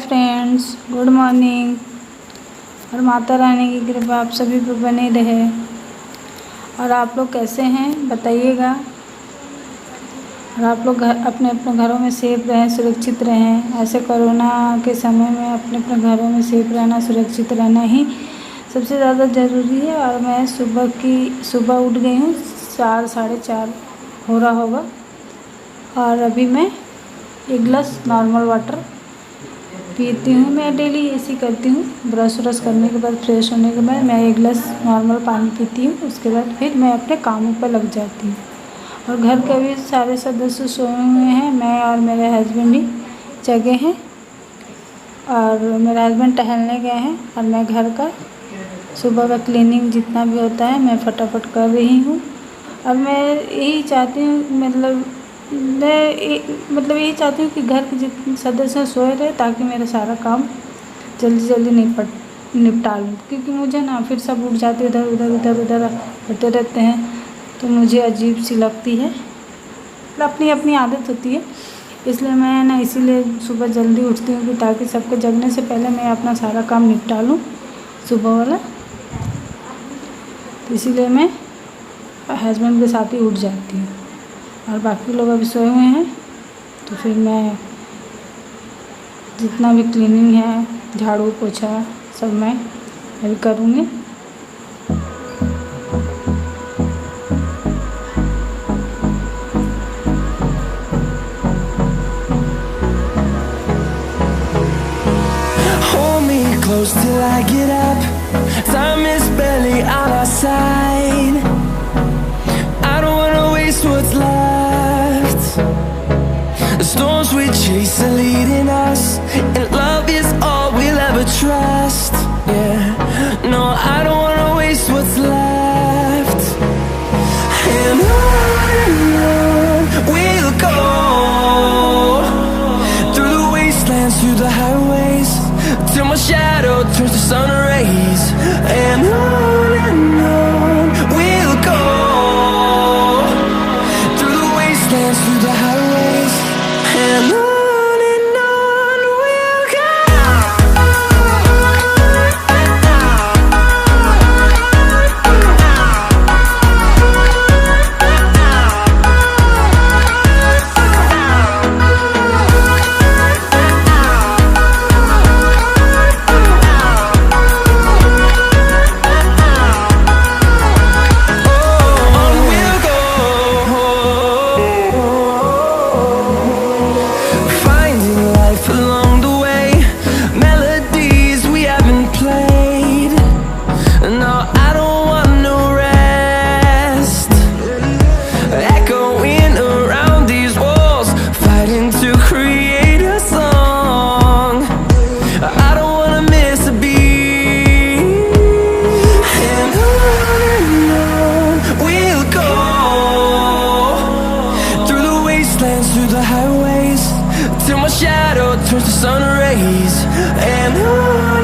Friends, good morning. और माता रानी की कृपा आप सभी पर बनी रहे। और आप लोग कैसे हैं बताइएगा। और आप लोग अपने अपने घरों में सेफ रहें, सुरक्षित रहें। ऐसे कोरोना के समय में अपने अपने घरों में सेफ रहना, सुरक्षित रहना ही सबसे ज़्यादा ज़रूरी है। और मैं सुबह उठ गई हूँ, 4 साढ़े 4 हो रहा होगा। और अभी मैं एक गिलास नॉर्मल वाटर पीती हूँ। मैं डेली ऐसी करती हूँ, ब्रश व्रश करने के बाद, फ्रेश होने के बाद मैं एक गिलास नॉर्मल पानी पीती हूँ। उसके बाद फिर मैं अपने कामों पर लग जाती हूँ। और घर के भी सारे सदस्य सोए हुए हैं, मैं और मेरे हस्बैंड ही जगे हैं। और मेरे हस्बैंड टहलने गए हैं और मैं घर का सुबह का क्लीनिंग जितना भी होता है मैं फटाफट कर रही हूँ। और मैं यही चाहती हूँ, मैं यही चाहती हूँ कि घर के जितने सदस्य सोए रहे, ताकि मेरा सारा काम जल्दी जल्दी निपटा लूँ। क्योंकि मुझे ना फिर सब उठ जाते, इधर उधर होते रहते हैं, तो मुझे अजीब सी लगती है। अपनी अपनी आदत होती है, इसलिए मैं ना इसीलिए सुबह जल्दी उठती हूँ कि ताकि सबके जगने से पहले मैं अपना सारा काम निपटा लूँ सुबह वाला। तो इसीलिए मैं हस्बैंड के साथ ही उठ जाती हूँ। और बाकी लोग अभी सोए हुए हैं, तो फिर मैं जितना भी क्लीनिंग है, झाड़ू पोछा सब मैं अभी करूँगी। Close till I get up. Time is barely on our side. I don't wanna waste what's left. The storms we chase are leading us, and love is all we'll ever trust. Yeah, no, I don't wanna waste what's left. And on we'll go, through the wastelands, through the highways, till my shadow turns to sun rays. And on we'll go, through the wastelands, through the highways. And on we'll go. Through the highways, till my shadow turns to sun rays. And on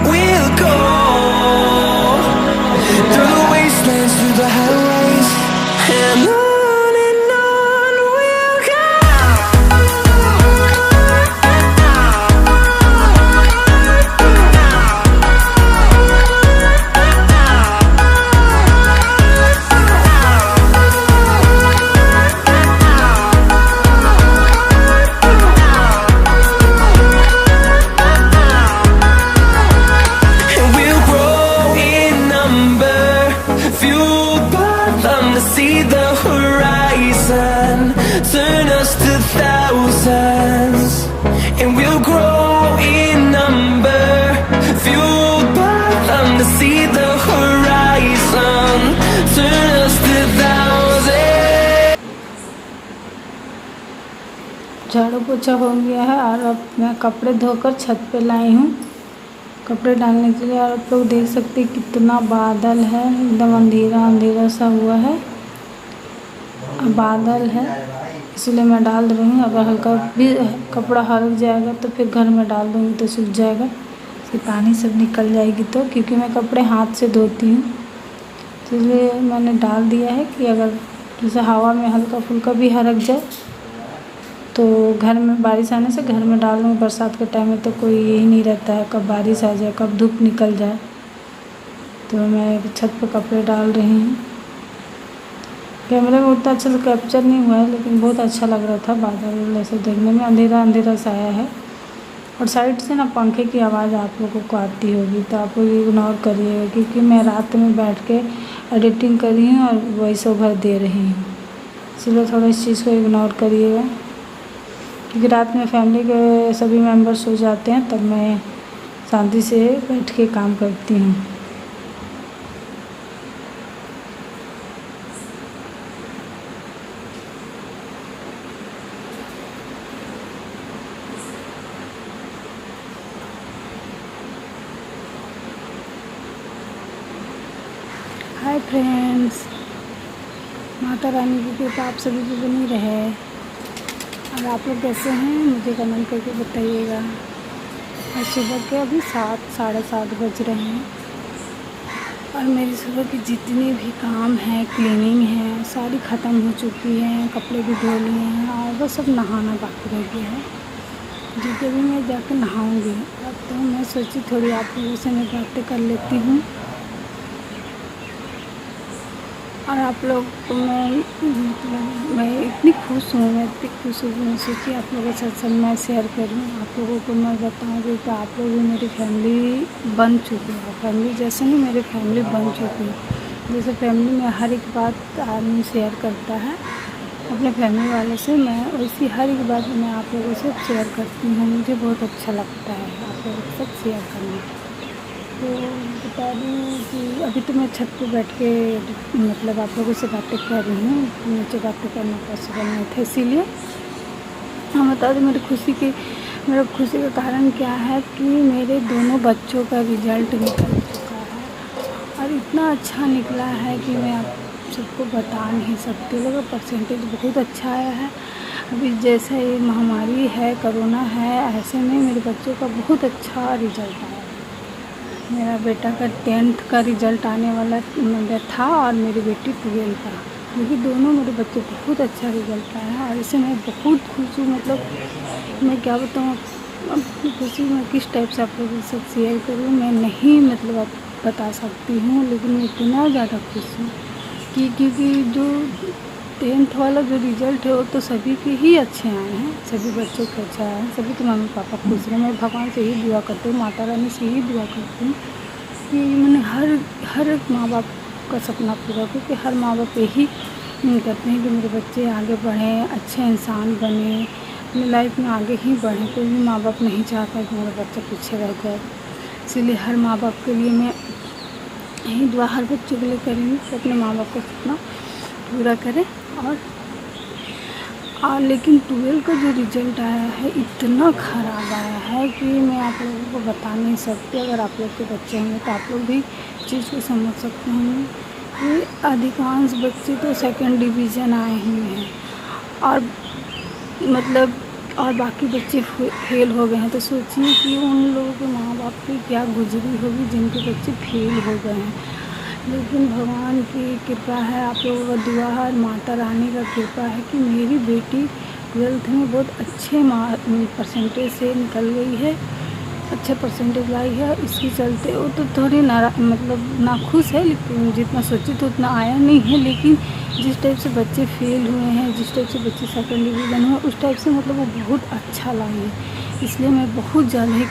we'll go, through the wastelands, through the highways. And on we'll go. See the horizon, turn us to thousands, and we'll grow in number, fueled by them. To see the horizon, turn us to thousands. झाड़ू पोछा हो गया है और अब मैं कपड़े धोकर छत पे लाई हूँ कपड़े डालने के लिए। और आप लोग देख सकते हैं कितना बादल है, एकदम अंधेरा अंधेरा सा हुआ है, बादल है, इसलिए मैं डाल रही हूँ। अगर हल्का भी कपड़ा हल्क जाएगा तो फिर घर में डाल दूँगी तो सूख जाएगा, इससे पानी सब निकल जाएगी। तो क्योंकि मैं कपड़े हाथ से धोती हूँ, इसलिए मैंने डाल दिया है कि अगर जैसे हवा में हल्का फुल्का भी हरक जाए तो घर में बारिश आने से घर में डाल दूँगी। बरसात के टाइम में तो कोई यही नहीं रहता है कब बारिश आ जाए, कब धूप निकल जाए। तो मैं छत पर कपड़े डाल रही हूँ। कैमरे में उतना अच्छे से कैप्चर नहीं हुआ है, लेकिन बहुत अच्छा लग रहा था। बादल ऐसे देखने में अंधेरा अंधेरा सा आया है, और साइड से ना पंखे की आवाज़ आप लोगों को आती होगी, तो आप लोग इग्नोर करिएगा, क्योंकि मैं रात में बैठ के एडिटिंग कर रही हूँ और वॉइस ओवर दे रही हूँ, इसलिए थोड़ा इस चीज़ को इग्नोर करिएगा। क्योंकि रात में फैमिली के सभी मेंबर्स सो जाते हैं, तब मैं शांति से बैठ के काम करती हूँ। हाय फ्रेंड्स, माता रानी की कृपा आप सभी पे बनी रहे। और आप लोग कैसे हैं मुझे कमेंट करके बताइएगा। और सुबह के अभी 7 साढ़े 7 बज रहे हैं, और मेरी सुबह की जितनी भी काम है, क्लीनिंग है, सारी ख़त्म हो चुकी हैं। कपड़े भी धो लिए हैं, और बस अब नहाना बाकी रह गया है, जो कि अभी मैं जाकर नहाऊँगी। अब तो मैं सोची थोड़ी आप लोगों से मैं बातें कर लेती हूँ। और आप लोग को मैं इतनी खुश हूँ, मैं इतनी खुश हूँ, मैं सोची आप लोगों के साथ सब मैं शेयर करूँ। आप लोगों को मैं बताऊँगी कि आप लोग भी मेरी फैमिली बन चुके हो। फैमिली जैसे नहीं, मेरी फैमिली बन चुकी है। जैसे फैमिली में हर एक बात आदमी शेयर करता है अपने फैमिली वाले से, मैं वैसी हर एक बात मैं आप लोगों से शेयर करती हूँ। मुझे बहुत अच्छा लगता है आप लोगों के साथ शेयर करना। तो बता दूँ कि अभी तो मैं छत पे बैठ के मतलब आप लोगों से बातें कर रही हूँ, नीचे बातें करना पॉसिबल नहीं था, इसीलिए हाँ बता दूँ मेरा खुशी का कारण क्या है कि मेरे दोनों बच्चों का रिज़ल्ट निकल चुका है, और इतना अच्छा निकला है कि मैं आप सबको बता नहीं सकती। लोगों का परसेंटेज बहुत अच्छा आया है। अभी जैसे ये महामारी है, कोरोना है, ऐसे में मेरे बच्चों का बहुत अच्छा रिज़ल्ट आया। मेरा बेटा का 10th का रिज़ल्ट आने वाला था, और मेरी बेटी 12 का, क्योंकि दोनों मेरे बच्चे बहुत अच्छा रिज़ल्ट आया है। और इससे मैं बहुत खुश हूँ। मतलब मैं क्या बताऊँ अपनी खुशी में किस टाइप से आप लोगों के साथ शेयर करूँ, मैं नहीं मतलब आप बता सकती हूँ। लेकिन मैं इतना ज़्यादा खुश हूँ कि क्योंकि जो 10th वाला जो रिज़ल्ट है वो तो सभी के ही अच्छे आए हैं, सभी बच्चों के अच्छे आए हैं, सभी के मम्मी पापा खुश रहे। मैं भगवान से ही दुआ करती हूँ, माता रानी से ही दुआ करती हूँ कि मैंने हर एक माँ बाप का सपना पूरा, क्योंकि हर माँ बाप यही करते हैं कि मेरे बच्चे आगे बढ़ें, अच्छे इंसान बने, अपनी लाइफ में आगे ही बढ़ें। कोई भी माँ बाप नहीं चाहता कि मेरा बच्चा पीछे रह जाए। इसीलिए हर माँ बाप के लिए मैं यही दुआ हर बच्चे के लिए करेंगी कि अपने माँ बाप का सपना पूरा करें। और लेकिन 12 का जो रिज़ल्ट आया है इतना ख़राब आया है कि मैं आप लोगों को बता नहीं सकती। अगर आप लोग के बच्चे होंगे तो आप लोग भी चीज़ को समझ सकते होंगे कि अधिकांश बच्चे तो 2nd डिवीज़न आए हुए हैं, और मतलब और बाकी बच्चे फेल हो गए हैं। तो सोचिए कि उन लोगों के माँ बाप की क्या गुजरी होगी जिनके बच्चे फेल हो गए हैं। लेकिन भगवान की कृपा है, आप लोगों का दुआ है, और माता रानी का कृपा है कि मेरी बेटी 12th में बहुत अच्छे परसेंटेज से निकल गई है, अच्छे परसेंटेज लाई है। इसके चलते वो तो थोड़ी मतलब नाखुश है, लेकिन जितना सोची तो उतना आया नहीं है। लेकिन जिस टाइप से बच्चे फेल हुए हैं, जिस टाइप से बच्चे 2nd डिवीज़न हुए, उस टाइप से मतलब वो बहुत अच्छा लाई है। इसलिए मैं बहुत ज़्यादा ही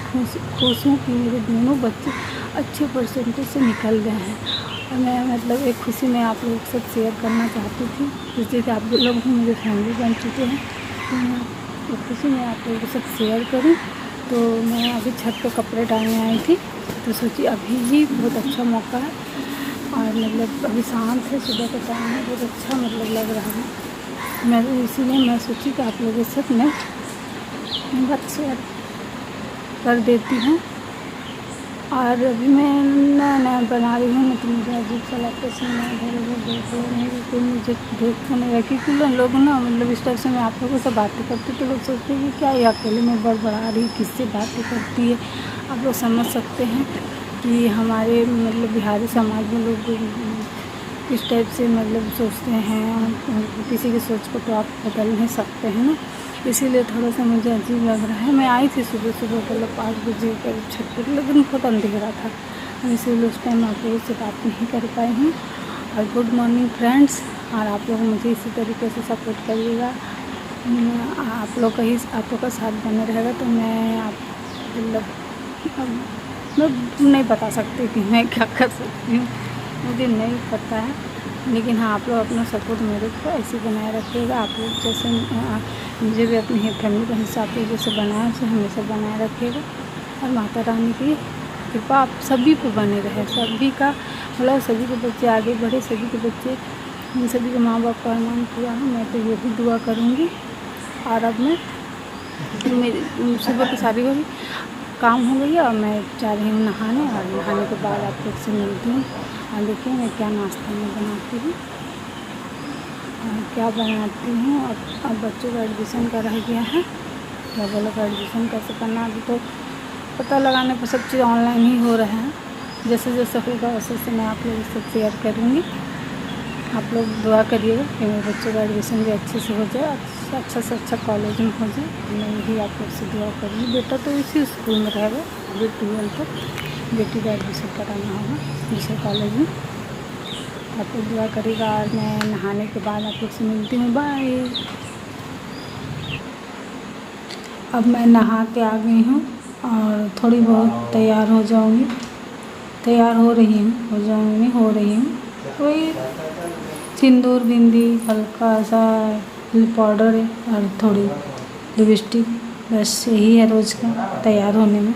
खुश हूँ कि मेरे दोनों बच्चे अच्छे परसेंटेज से निकल गए हैं। और मैं मतलब एक खुशी मैं आप लोगों के साथ शेयर करना चाहती थी, जिससे कि आप लोग भी मेरे फैमिली बन चुके हैं, तो मैं एक खुशी मैं आप लोगों के साथ शेयर करूं। तो मैं अभी छत पे कपड़े डालने आई थी, तो सोची अभी ही बहुत अच्छा मौका है, और मतलब अभी शांत है, सुबह का टाइम है, बहुत अच्छा मतलब लग रहा है। मैं इसीलिए मैं सोची कि आप लोगों के साथ मैं बात शेयर कर देती हूँ। और अभी मैं नया बना रही हूँ, तो मुझे अजीब सा लगता है, मैं इधर उधर देख रही हूँ, कोई मुझे देख नहीं रहा। क्योंकि लोग ना मतलब इस टाइप से मैं आप लोगों से बातें करती तो लोग सोचते हैं कि क्या ये अकेले में बड़बड़ा रही, किससे बातें करती है। आप लोग समझ सकते हैं कि हमारे मतलब बिहारी समाज में लोग किस टाइप से मतलब सोचते हैं। किसी की सोच को तो आप बदल नहीं सकते हैं ना, इसीलिए थोड़ा सा मुझे अजीब लग रहा है। मैं आई थी सुबह सुबह मतलब 5 बजे करीब छत पर, लेकिन बहुत अंधेरा था, इसीलिए उस टाइम आप लोगों से बात नहीं कर पाई हूँ। और गुड मॉर्निंग फ्रेंड्स, और आप लोग मुझे इसी तरीके से सपोर्ट करिएगा। आप लोग का साथ बने रहेगा तो मैं आप मतलब मैं नहीं बता सकती कि मैं क्या कर सकती हूँ, मुझे नहीं पता है। लेकिन हाँ, आप लोग अपना सपोर्ट मेरे को ऐसे बनाए रखिएगा। आप लोग जैसे मुझे भी अपनी फैमिली का हिस्सा आप लोग जैसे बनाए उसे हमेशा बनाए रखिएगा। और माता रानी की कृपा आप सभी को बने रहे, सभी का मतलब सभी के बच्चे आगे बढ़े, सभी के बच्चे, इन सभी के माँ बाप का अरमान पूरा हो, मैं तो ये भी दुआ करूँगी। और अब मैं मेरी सुबह की सारी होगी काम हो गई है और मैं जा रही हूँ नहाने, और नहाने के बाद आप लोग से मिलती हूँ। और देखिए मैं क्या नाश्ता में बनाती हूँ और क्या बनाती हूँ। अब बच्चों का एडमिशन का रह गया है, क्या बोला का एडमिशन कैसे करना, अभी तो पता लगाने पर सब चीज़ ऑनलाइन ही हो रहा है। जैसे जैसे होगा वैसे वैसे मैं आप लोगों से शेयर करूँगी। आप लोग दुआ करिएगा कि मेरे बच्चों का एडमिशन भी अच्छे से हो जाए, अच्छा से अच्छा कॉलेज में हो जाए। मैं यही आप लोग से दुआ करूँगी। बेटा तो इसी स्कूल में रहेगा अभी 12 तक, बेटी का एडमिशन कराना होगा दूसरे कॉलेज में। आप लोग दुआ करिएगा। और मैं नहाने के बाद आप लोग से मिलती हूँ, बाय। अब मैं नहा के आ गई हूँ और थोड़ी बहुत तैयार हो जाऊँगी, तैयार हो रही हूँ। कोई सिंदूर बिंदी हल्का सा पाउडर और थोड़ी लिपस्टिक, बस यही है रोज़ का तैयार होने में।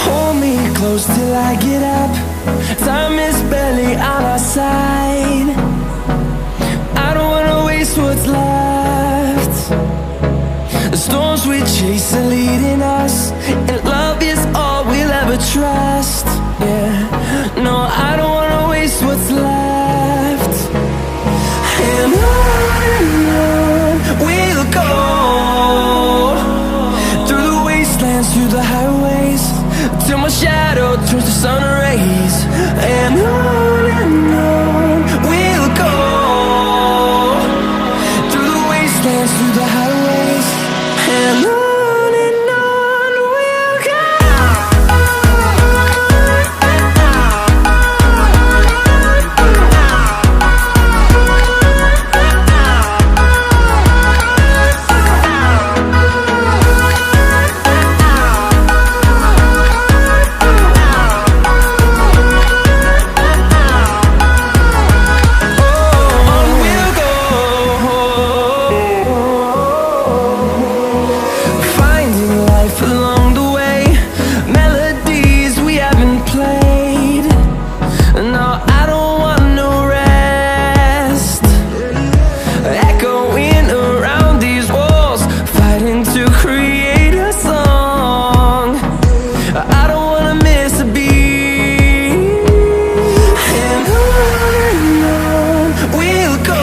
Hold me close till I get up. Time is barely on our side. I don't wanna waste what's left. The storms we chase are leading us, and love is all we'll ever trust. Yeah, no, I don't wanna waste what's left. And on we'll go, through the wastelands, through the highways, till my shadow turns to sun rays. And on we'll go, through the wastelands, through the highways. And on we'll go.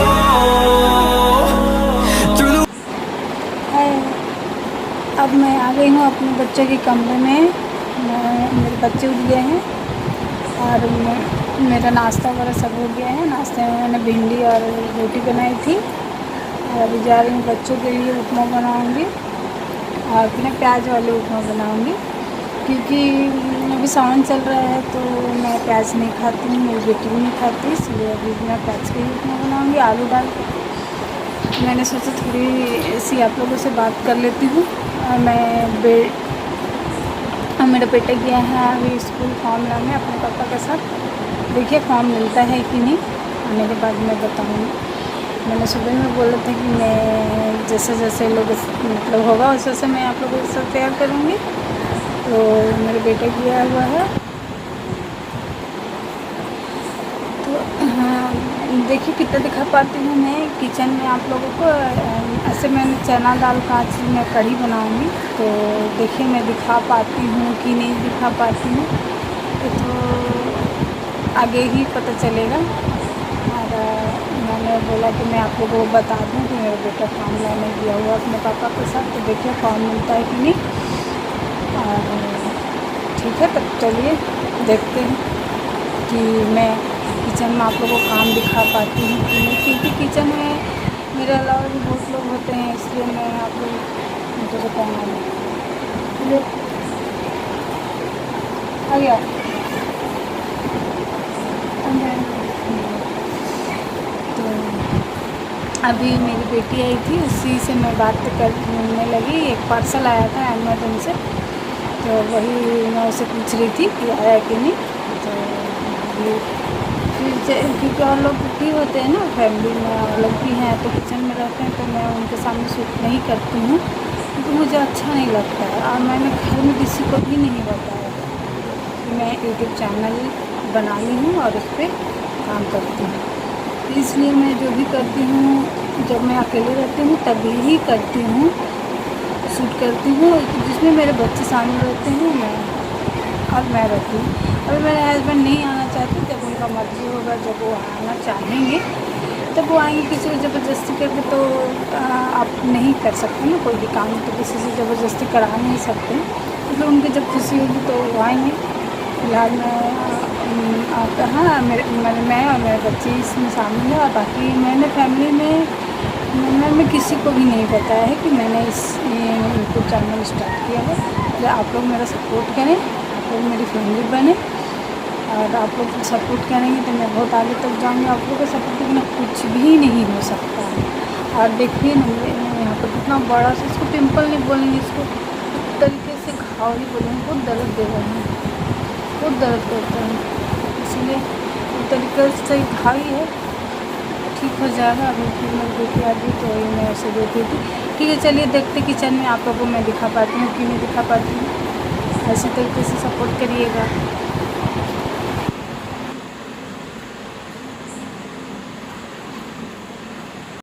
अब मैं आ गई हूँ अपने बच्चे के कमरे में। मेरे बच्चे उठ गए हैं और मेरा नाश्ता वगैरह सब हो गया है। नाश्ते में मैंने भिंडी और रोटी बनाई थी, और अभी जा रही हूँ बच्चों के लिए उपमा बनाऊँगी, और अपने प्याज वाले उपमा बनाऊँगी, क्योंकि अभी सावन चल रहा है तो मैं प्याज नहीं खाती हूँ, मेरी बेटी भी नहीं खाती, इसलिए अभी मैं प्याज के ही उपमा बनाऊँगी आलू डाल के। मैंने सोचा थोड़ी ऐसी आप लोगों से बात कर लेती हूँ। मेरा बेटा गया है अभी स्कूल फॉर्म लाने अपने पापा के साथ। देखिए फॉर्म मिलता है कि नहीं, आने के बाद मैं बताऊँगी। मैंने सुबह में बोला था कि मैं जैसे जैसे लोग मतलब होगा वैसे वैसे मैं आप लोगों के साथ तैयार करूँगी। तो मेरे बेटा गया हुआ है, तो हाँ देखिए कितना दिखा पाती हूँ मैं किचन में आप लोगों को। ऐसे मैंने चना दाल का आज मैं कढ़ी बनाऊँगी, तो देखिए मैं दिखा पाती हूँ कि नहीं दिखा पाती हूँ, तो आगे ही पता चलेगा। और मैंने मैंने बोला कि मैं आप लोगों को बता दूं कि मेरा बेटा फॉर्म लाने गया हुआ अपने पापा के साथ, तो देखिए फॉर्म मिलता है कि नहीं। और ठीक है, तब चलिए देखते हैं कि मैं किचन में आप लोगों को काम दिखा पाती हूँ कि नहीं, क्योंकि किचन में मेरे अलावा भी बहुत लोग होते हैं, इसलिए मैं आप लोग मुझे कहना है आ गया। तो अभी मेरी बेटी आई थी, उसी से मैं बात करने लगी। एक पार्सल आया था अमेज़न से, तो वही मैं उसे पूछ रही थी कि आया कि नहीं। तो फिर क्योंकि और लोग भी होते हैं ना फैमिली में, और लोग भी हैं तो किचन में रहते हैं, तो मैं उनके सामने शूट नहीं करती हूँ क्योंकि मुझे अच्छा नहीं लगता है। और मैंने घर में किसी को भी नहीं बताया कि मैं यूट्यूब चैनल बना ली हूँ और उस पर काम करती हूँ। इसलिए मैं जो भी करती हूँ, जब मैं अकेले रहती हूँ तभी ही करती हूँ, शूट करती हूँ, जिसमें मेरे बच्चे शामिल रहते हैं मैं रहती हूँ। अभी मेरे हस्बैंड नहीं आना चाहते, जब उनका मर्ज़ी होगा, जब वो आना चाहेंगे तब वो आएंगे। किसी को ज़बरदस्ती करके तो आप नहीं कर सकते ना, कोई भी काम तो किसी से ज़बरदस्ती करा नहीं सकते। तो फिर उनकी जब खुशी होगी तो वो आएंगे। फिलहाल हाँ, मैं और मेरे बच्चे इसमें शामिल है, और बाकी मैंने फैमिली में मैं किसी को भी नहीं बताया है कि मैंने इस यूट्यूब चैनल स्टार्ट किया है। तो आप लोग मेरा सपोर्ट करें, आप लोग मेरी फैमिली बने, और आप लोग सपोर्ट करेंगे तो मैं बहुत आगे तक जाऊँगी। आप लोगों का सपोर्ट के बिना कुछ भी नहीं हो सकता है। और देखिए ना, मेरे यहाँ पर कितना बड़ा सा, इसको पिंपल नहीं बोलेंगे, इसको एक तरीके से घाव ही बोलेंगे। बहुत दर्द दे रहा है, बहुत दर्द करता है, इसलिए एक तरीके से घाव ही है, ठीक हो जाएगा। अभी फिर मेरी बेटी आ गई तो वही मैं उसे देख रही थी। ठीक है, चलिए देखते किचन में आप लोगों को मैं दिखा पाती हूँ कि नहीं दिखा पाती हूँ। ऐसे तरीके से सपोर्ट करिएगा।